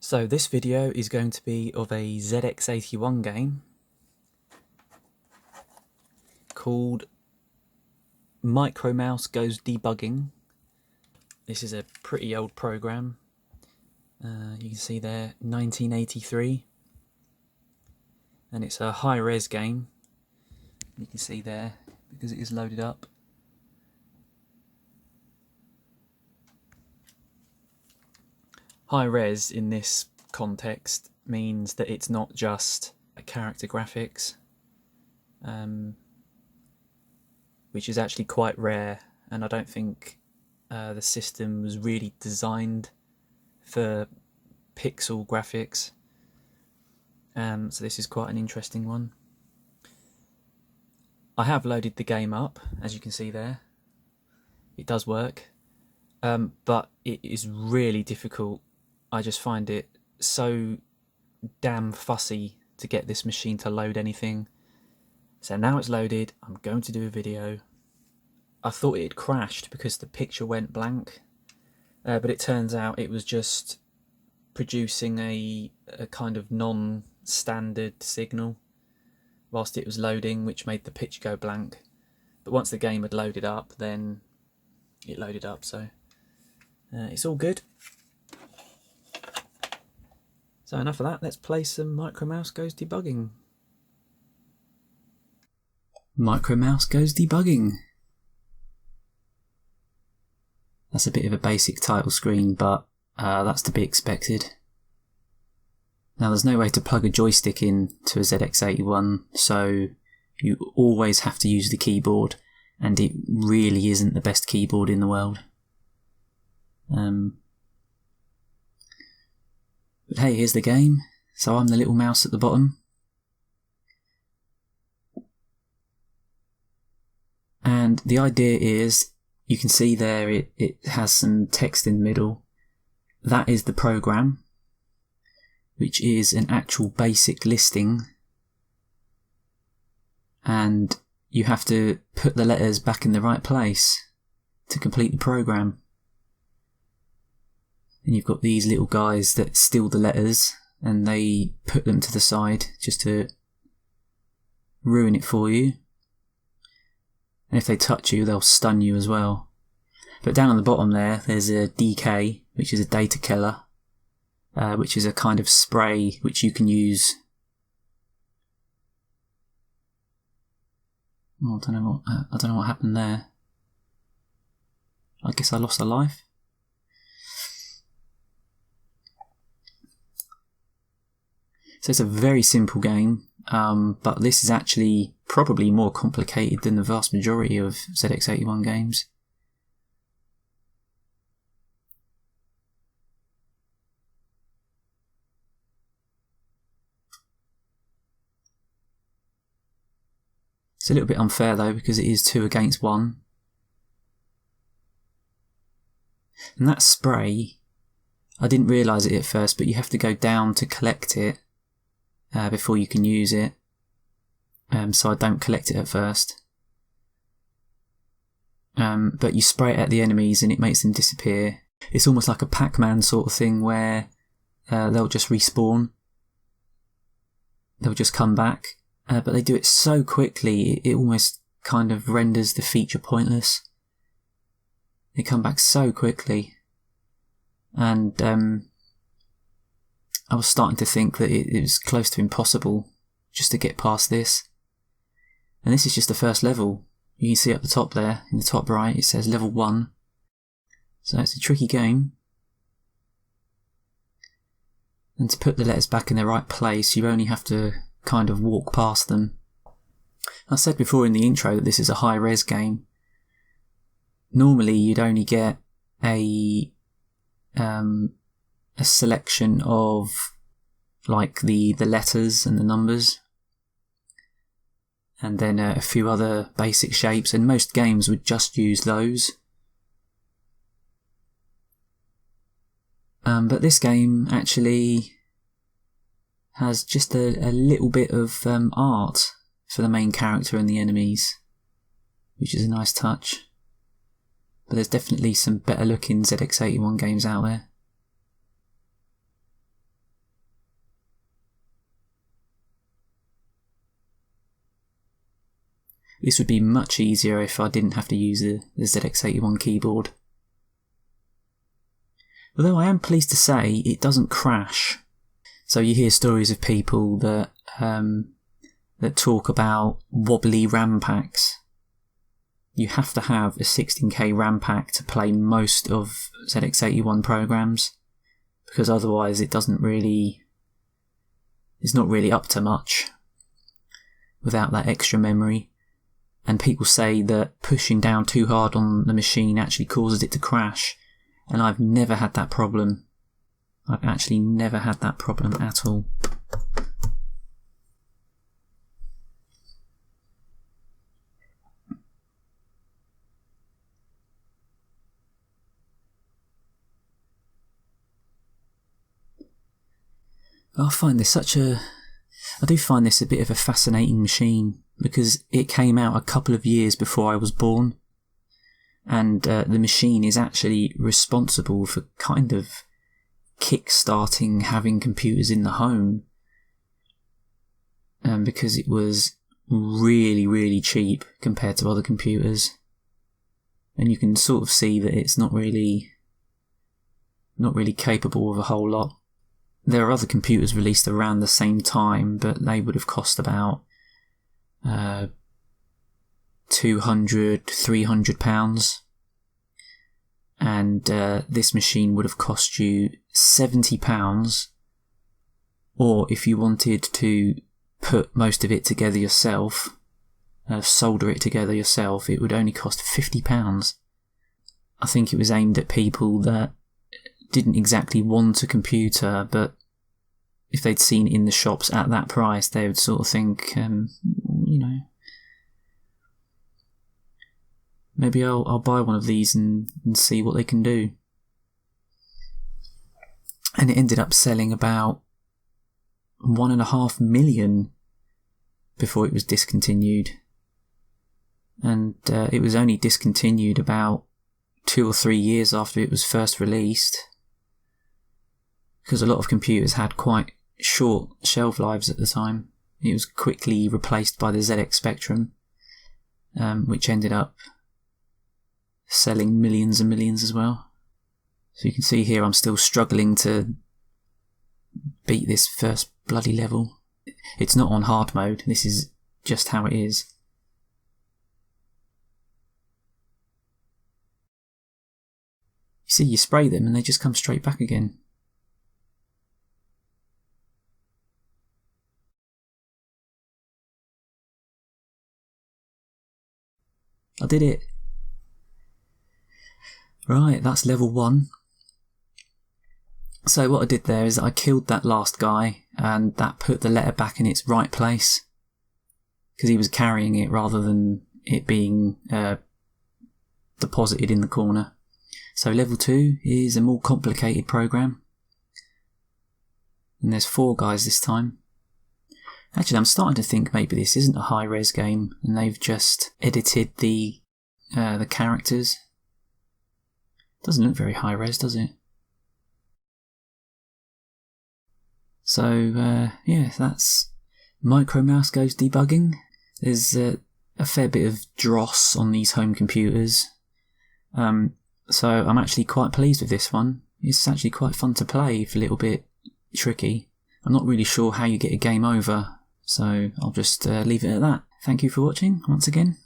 So this video is going to be of a ZX81 game called Micro Mouse Goes Debugging. This is a pretty old program. You can see there 1983, and it's a high-res game. You can see there because it is loaded up. High-res in this context means that it's not just a character graphics, which is actually quite rare, and I don't think the system was really designed for pixel graphics. So this is quite an interesting one. I have loaded the game up, as you can see there. It does work, but it is really difficult. I just find it so damn fussy to get this machine to load anything. So now it's loaded, I'm going to do a video. I thought it had crashed because the picture went blank, but it turns out it was just producing a kind of non-standard signal whilst it was loading, which made the picture go blank. But once the game had loaded up, then it loaded up, so it's all good. So enough of that, let's play some Micro Mouse Goes Debugging. Micro Mouse Goes Debugging. That's a bit of a basic title screen, but that's to be expected. Now there's no way to plug a joystick in to a ZX81, so you always have to use the keyboard, and it really isn't the best keyboard in the world. But hey, here's the game. So I'm the little mouse at the bottom. And the idea is, you can see there it has some text in the middle. That is the program, which is an actual basic listing. And you have to put the letters back in the right place to complete the program. And you've got these little guys that steal the letters and they put them to the side just to ruin it for you. And if they touch you, they'll stun you as well. But down on the bottom there's a DK, which is a data killer, which is a kind of spray which you can use. Oh, I don't know what happened there. I guess I lost a life. So it's a very simple game, but this is actually probably more complicated than the vast majority of ZX81 games. It's a little bit unfair though, because it is 2 against 1. And that spray, I didn't realise it at first, but you have to go down to collect it before you can use it. So I don't collect it at first. But you spray it at the enemies and it makes them disappear. It's almost like a Pac-Man sort of thing where they'll just respawn. They'll just come back. But they do it so quickly, it almost kind of renders the feature pointless. They come back so quickly. And I was starting to think that it was close to impossible just to get past this. And this is just the first level. You can see up the top there, in the top right, it says level 1. So it's a tricky game. And to put the letters back in the right place, you only have to kind of walk past them. I said before in the intro that this is a high-res game. Normally you'd only get a selection of like the letters and the numbers, and then a few other basic shapes, and most games would just use those. But this game actually has just a little bit of art for the main character and the enemies, which is a nice touch. But there's definitely some better looking ZX81 games out there. This would be much easier if I didn't have to use the ZX81 keyboard. Although I am pleased to say it doesn't crash. So you hear stories of people that talk about wobbly RAM packs. You have to have a 16K RAM pack to play most of ZX81 programs, because otherwise it's not really up to much without that extra memory. And people say that pushing down too hard on the machine actually causes it to crash, and I've never had that problem. I've actually never had that problem at all. I do find this a bit of a fascinating machine, because it came out a couple of years before I was born, and the machine is actually responsible for kind of kick-starting having computers in the home, because it was really, really cheap compared to other computers, and you can sort of see that it's not really capable of a whole lot. There are other computers released around the same time, but they would have cost about £200, £300, and this machine would have cost you £70, or if you wanted to put most of it together yourself, solder it together yourself, it would only cost £50. I think it was aimed at people that didn't exactly want a computer, but if they'd seen it in the shops at that price, they would sort of think, maybe I'll buy one of these and see what they can do. And it ended up selling about 1.5 million before it was discontinued. And it was only discontinued about 2 or 3 years after it was first released, because a lot of computers had quite short shelf lives at the time. It was quickly replaced by the ZX Spectrum, which ended up selling millions and millions as well. So you can see here I'm still struggling to beat this first bloody level. It's not on hard mode, this is just how it is. You see, you spray them and they just come straight back again. I did it. Right, that's level 1. So what I did there is I killed that last guy, and that put the letter back in its right place, because he was carrying it rather than it being deposited in the corner. So level 2 is a more complicated program, and there's 4 guys this time. Actually, I'm starting to think maybe this isn't a high-res game, and they've just edited the characters. Doesn't look very high-res, does it? So, yeah, that's Micro Mouse Goes Debugging. There's a fair bit of dross on these home computers. So I'm actually quite pleased with this one. It's actually quite fun to play, if a little bit tricky. I'm not really sure how you get a game over, so I'll just leave it at that. Thank you for watching once again.